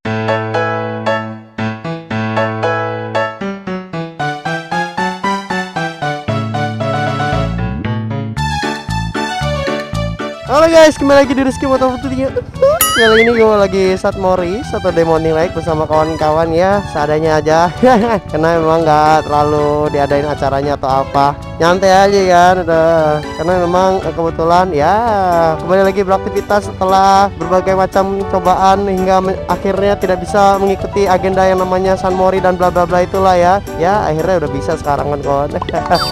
Halo guys, kembali lagi di Rizky Motovlog. Kali ini gue lagi Satmori Saturday morning like bersama kawan-kawan ya, seadanya aja. Karena memang nggak terlalu diadain acaranya atau apa, nyantai aja kan udah. Karena memang kebetulan ya kembali lagi beraktivitas setelah berbagai macam cobaan hingga akhirnya tidak bisa mengikuti agenda yang namanya Sunmori dan bla bla bla itulah ya. Ya akhirnya udah bisa sekarang kan kawan.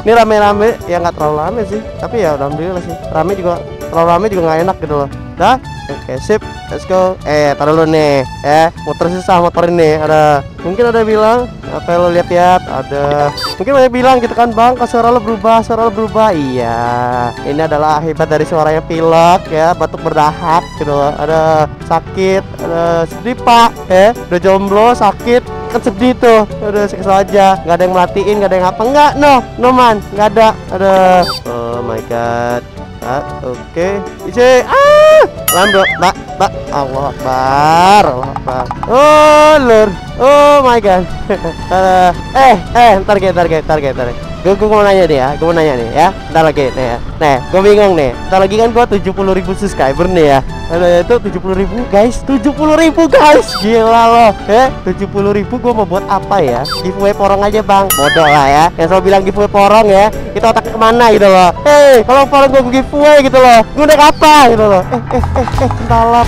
Ini rame-rame ya, nggak terlalu rame sih, tapi ya alhamdulillah sih. Rame juga, terlalu rame juga nggak enak gitu loh. Dah, oke sip, let's go. Taruh dulu nih, motor susah motor ini. Mungkin ada bilang apa lo lihat-lihat, ada mungkin banyak bilang gitu kan, bang, suara lo berubah, suara lo berubah. Iya, ini adalah akibat dari suaranya pilek ya, batuk berdahak gitu loh. Ada sakit, ada sedih pak, udah jomblo sakit kan sedih tuh, udah kesel aja, nggak ada yang merhatiin, nggak ada yang apa, nggak, no man, nggak ada. Oh my god. Oke. Isi. Lambro, mbak. Allah Akbar, Allah Akbar. Oh lur. Oh my god. Ntar. Gue mau nanya nih ya, ntar lagi nih ya. Nih, gue bingung nih. Ntar lagi kan gue 70.000 subscriber nih ya. Itu 70.000 guys, 70.000 guys, gila loh. 70.000 gue mau buat apa ya? Giveaway porong aja bang, bodoh lah ya. Yang selalu bilang giveaway porong ya, kita otak kemana gitu loh. Kalau porong gue giveaway gitu loh, gue udah apa gitu loh. Kentalap.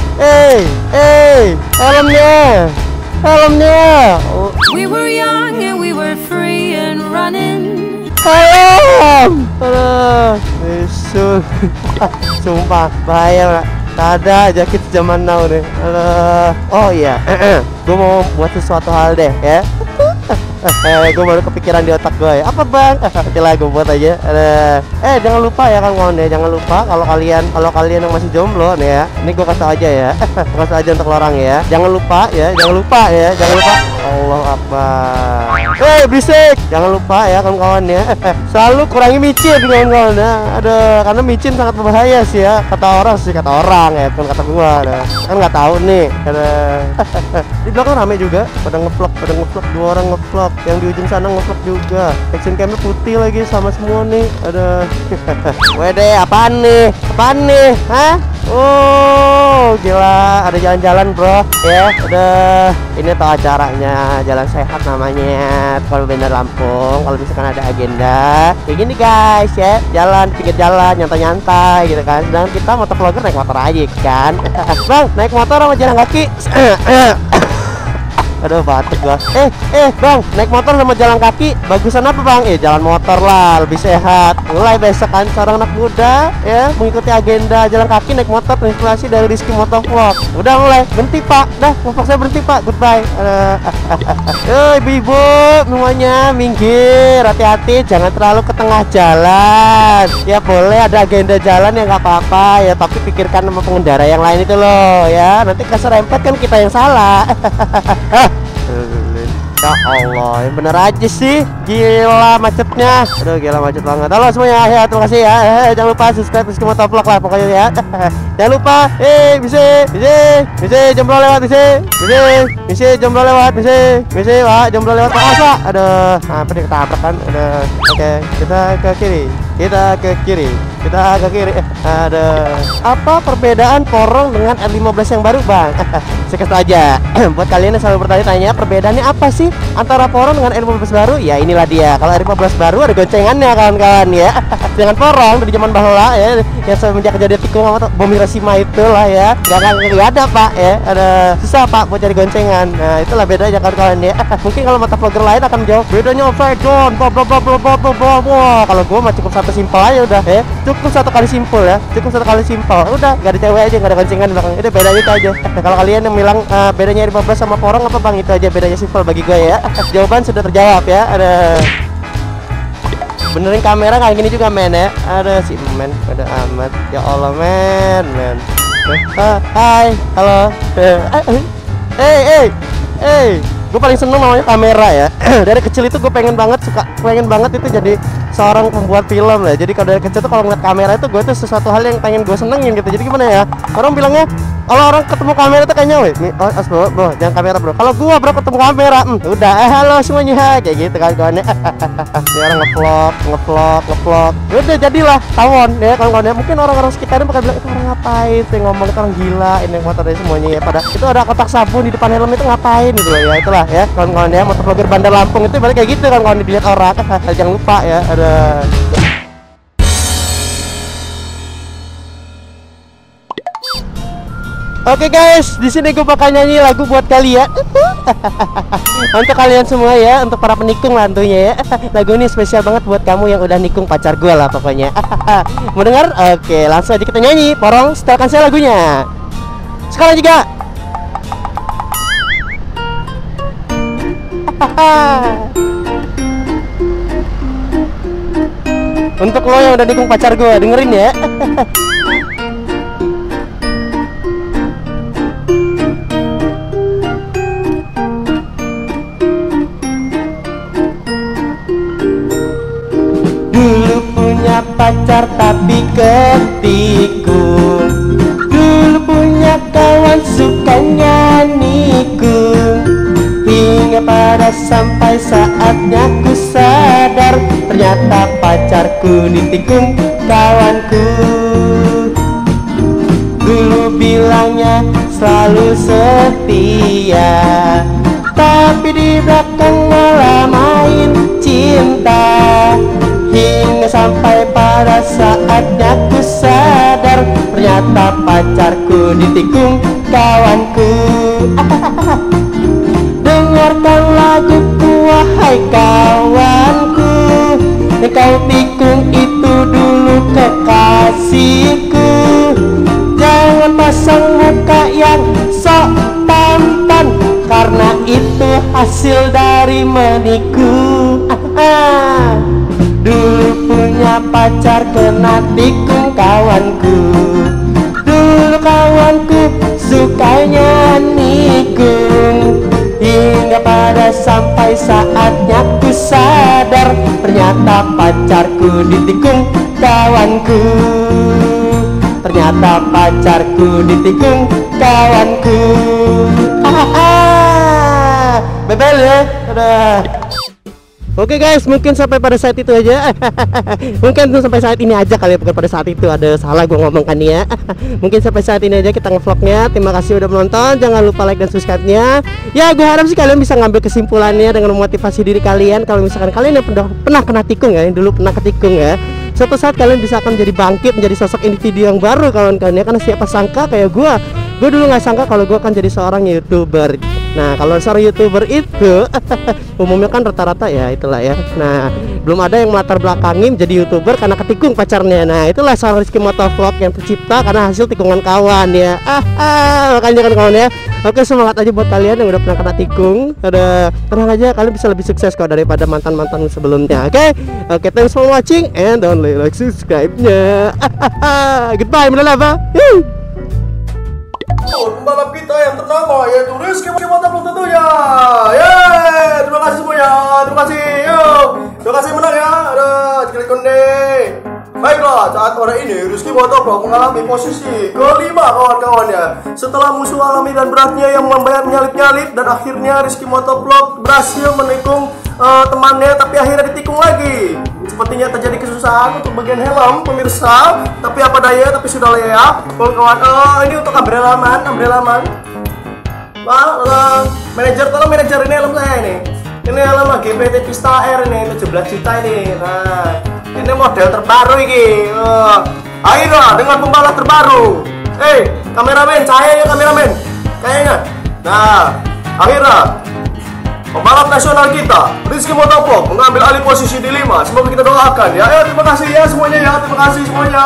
Helmnya. We were young and we were free and running. Besul. Sumpah bahaya lah. Ada jakit zaman now deh. Oh iya, gue mau buat sesuatu hal deh ya. Gue baru kepikiran di otak gue ya. Apa bang? Oke lah, gue buat aja. Jangan lupa ya kawan ya, jangan lupa kalau kalian yang masih jomblo nih ya, ini gue kasih aja ya. Kasih aja untuk orang ya. Jangan lupa. Allah Akbar. Berisik. Jangan lupa ya kawan-kawan ya. Selalu kurangi micin kawan-kawan ya. Karena micin sangat berbahaya sih ya. Kata orang ya, bukan kata gua. Kan nggak tahu nih. Di belakang rame juga. Pada ngevlog. 2 orang ngevlog. Yang di ujung sana ngevlog juga. Action camnya putih lagi sama semua nih. Wede, apaan nih? Hah? Oh gila, ada jalan-jalan bro ya. Ini tau acaranya jalan sehat namanya kalau bener Lampung. Kalau misalkan ada agenda kayak gini guys ya, jalan pinggir jalan nyantai gitu kan. Sedangkan kita motovlogger naik motor aja kan. Bang, naik motor sama jalan kaki. Aduh batuk gua. Bang, naik motor sama jalan kaki bagusan apa bang? Jalan motor lah, lebih sehat. Mulai besok kan seorang anak muda ya mengikuti agenda jalan kaki naik motor terinspirasi dari Rizky Motovlog. Udah mulai berhenti pak, vlog saya berhenti pak, goodbye. Ibu-ibu semuanya minggir, hati-hati jangan terlalu ke tengah jalan. Ya boleh ada agenda jalan ya nggak apa-apa ya, tapi pikirkan sama pengendara yang lain itu loh ya. Nanti keserempet kan kita yang salah. Ya Allah, yang bener aja sih. Gila macetnya. Aduh gila macet banget. Halo semuanya ya, terima kasih ya. Jangan lupa subscribe Rizky Motovlog lah pokoknya ya. Jangan lupa bisa jomblo lewat bisa jomblo lewat pak, jomblo lewat pak. Aduh, apa nih ketabrak kan. Oke, kita ke kiri. Ada apa perbedaan porong dengan R15 yang baru bang? Sekitar aja. Buat kalian yang selalu bertanya-tanya perbedaannya apa sih antara porong dengan R15 baru? Ya inilah dia. Kalau R15 baru ada goncengannya kawan-kawan ya. Dengan porong dari zaman bahula ya, yang semenjak kejadian tikung sama bom Hiroshima itulah ya. Gak ada pak ya. Ada susah pak buat cari goncengan. Nah itulah bedanya kawan-kawan ya. Mungkin kalau motovlogger lain akan menjawab bedanya upside down. Wah, kalau gue mah cukup satu simpel aja udah ya. Cukup satu kali simpel ya. Udah gak ada cewek aja, gak ada goncengan di belakang. Itu bedanya itu aja. Kalau kalian yang bilang bedanya R15 sama porong apa bang, itu aja bedanya simpel bagi gue ya. Jawaban sudah terjawab ya. Benerin kamera kayak gini juga men ya. Ada si men, ada amat. Ya Allah men. Hai, halo. Gue paling seneng namanya kamera ya. Dari kecil itu gue pengen banget itu jadi seorang pembuat film lah. Jadi kalau dari kecil tuh kalau ngeliat kamera itu gue tuh sesuatu hal yang pengen gue senengin gitu. Jadi gimana ya? Orang bilangnya Kalau orang ketemu kamera tuh kayaknya, weh, bro, jangan kamera bro. Kalau gua bro ketemu kamera, udah, halo semuanya, kayak gitu kan kawannya. Ini orang ngevlog. Udah jadilah tawon ya kawan-kawan ya. Mungkin orang-orang sekitarnya bakal bilang itu orang ngapain sih ngomong, itu orang gila ini motor dari semuanya ya. Pada itu ada kotak sabun di depan helm itu ngapain gitu loh ya. Itulah ya kawan-kawan ya, motovlogger Bandar Lampung itu balik kayak gitu kawan-kawan, dilihat orang. Jangan lupa ya, ada. Oke guys, di sini gue bakal nyanyi lagu buat kalian. Untuk kalian semua ya, untuk para penikung lah tentunya ya. Lagu ini spesial banget buat kamu yang udah nikung pacar gue lah pokoknya. Mau denger? Oke, langsung aja kita nyanyi. Porong, setelkan saya lagunya. Sekarang juga. Untuk lo yang udah nikung pacar gue, dengerin ya. Dulu punya pacar tapi ketikung. Dulu punya kawan sukanya nikung. Hingga pada sampai saatnya ku sadar, ternyata pacarku ditikung kawanku. Dulu bilangnya selalu setia, tapi di belakang malah main cinta. Hingga sampai pada saatnya ku sadar, ternyata pacarku ditikung kawanku. Dengarkan laguku wahai kawanku, yang kau tikung itu dulu kekasihku. Jangan pasang muka yang sok tampan, karena itu hasil dari meniku. Dulu punya pacar kena tikung kawanku. Dulu kawanku sukanya nikung. Hingga pada sampai saatnya ku sadar, ternyata pacarku ditikung kawanku. Ternyata pacarku ditikung kawanku. Bebel ya. Udah. Oke guys, mungkin sampai pada saat itu aja. Mungkin sampai saat ini aja kali ya, bukan pada saat itu, ada salah gue ngomong kan ya. Mungkin sampai saat ini aja kita ngevlognya. Terima kasih udah menonton, jangan lupa like dan subscribe-nya. Ya gue harap sih kalian bisa ngambil kesimpulannya dengan memotivasi diri kalian. Kalau misalkan kalian yang pernah kena tikung ya, yang dulu pernah ketikung ya, suatu saat kalian bisa akan menjadi bangkit, menjadi sosok individu yang baru kawan-kawan ya. Karena siapa sangka kayak gue dulu nggak sangka kalau gue akan jadi seorang YouTuber. Nah kalau seorang YouTuber itu umumnya kan rata-rata ya itulah ya. Nah belum ada yang melatar belakangin jadi YouTuber karena ketikung pacarnya. Nah itulah seorang Rizky Motovlog yang tercipta karena hasil tikungan kawan ya. Makanya kan kawan ya. Oke, semangat aja buat kalian yang udah pernah kena tikung. Tenang aja, kalian bisa lebih sukses kok daripada mantan-mantan sebelumnya. Oke, thanks for watching and don't like subscribe-nya. Goodbye, Minalava. Pembalap kita yang ternama yaitu Rizky Motovlog tentunya. Yeay, terima kasih semuanya. Terima kasih. Yuk, terima kasih menang ya. Ada klik konde. Baiklah, saat sore ini Rizky Motovlog mengalami posisi kelima kawan-kawan ya. Setelah musuh alami dan beratnya yang membayar nyalip-nyalip, dan akhirnya Rizky Motovlog berhasil menikung temannya, tapi akhirnya ditikung lagi. Sepertinya terjadi kesusahan untuk bagian helm pemirsa, tapi apa daya, tapi sudah lah ya kawan-kawan. Ini untuk umbrella-man. Wah, manajer, tolong manajer, ini helm saya ini. Ini helm GPT Vista R ini 17 juta ini. Nah, ini model terbaru ini. Akhirnya dengan pembalap terbaru. Kameramen, cahaya ya kameramen. Kayaknya. Nah, akhirnya pembalap nasional kita Rizky Motovlog mengambil alih posisi di 5. Semoga kita doakan ya. Terima kasih ya semuanya ya. Terima kasih semuanya.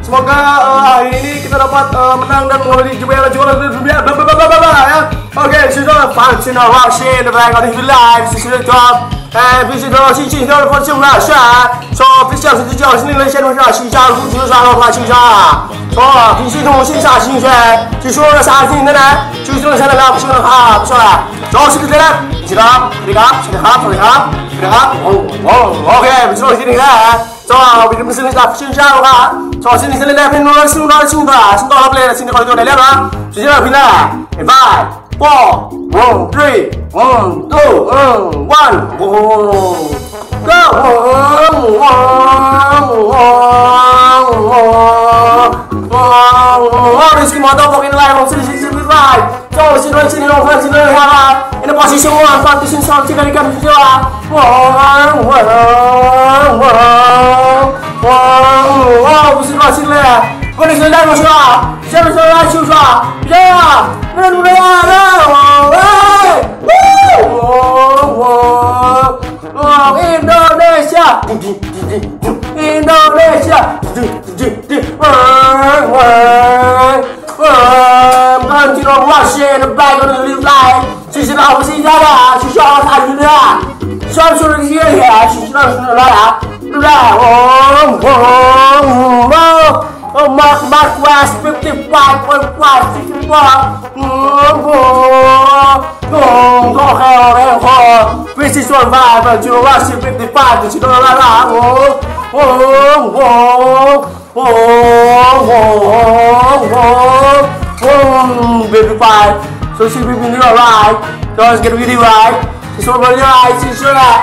Semoga hari ini kita dapat menang dan mengambil juara dunia. Ya. Oke, sudah functional machine the back of the life. Sudah top. Bisa dalam sisi dalam fungsi nasa. So, bisa sejauh ini nasi nasi sisa, sisa nasi sisa. So, bisa dalam sisa sisa. Sisa nasi sisa. Sisa nasi sisa. Sisa nasi sisa. So, sekitar ชิรับสวัสดีครับสวัสดีครับสวัสดีครับสวัสดีครับโอเคไปช่วยที่นี่นะso bikin mesin dah siapa kah so sini sini dah pin nol sini lah play sini kalau itu dah lihat lah sini lah bila 5 4 1 3 1 2 1 go Rizky motor pakai live sini right so sini ini posisi semua position sound sini kan semua不是了，我的现在不是了，现在是来修啥？呀，那不对啊，Indonesia, continue watching the back of the little light， 这是老不是家的，是小孩子的，小时候的爷爷，是老师的啦。Oh, Mark West 55.5 This is one vibe, but you watch 55 to so she will be alright. So it's gonna be right. She's over the right. She's sure that.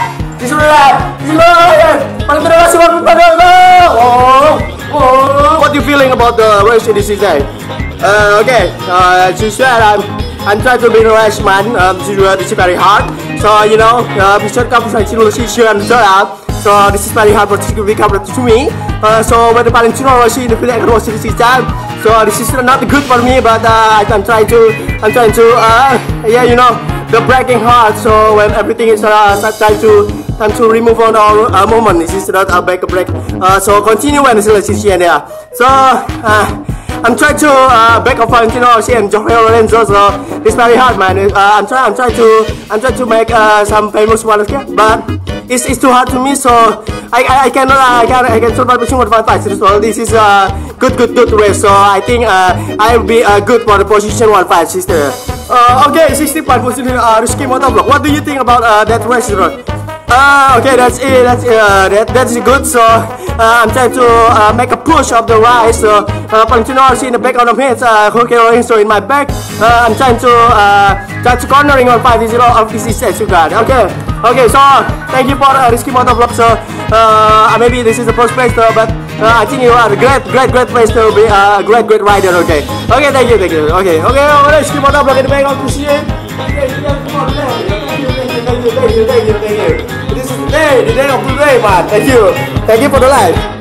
What are you feeling about the race this season? Okay, she said I'm trying to be a race man. This is very hard. So you know, so this is very hard for to me. So when the Valentino was in the field across this season, so this is not good for me. But I'm trying to yeah, you know, the breaking heart. So when everything is time to remove on our moment. This is not a break. So continue when it's season there. So I'm trying to back of Valentino and Jorge Lorenzo. So it's very hard, man. I'm trying to make some famous ones, but it's too hard to me. So I can survive pushing 155. So this is a good race. So I think I will be good for the position 15, sister. Okay, 65 position Rizky Motovlog. What do you think about that race? Okay, that's it. That's good. So I'm trying to make a push of the ride. So Valentino in the back of the head. Jorge Lorenzo in my back. I'm trying to cornering on 5 of this is you got. Okay. So thank you for Rizky Motovlog. So maybe this is the first place, but I think you are a great place to be a great rider. Okay. Thank you. Okay. Rizky Motovlog in the back of the scene. Thank you. This is the day of today, man. Thank you for the life.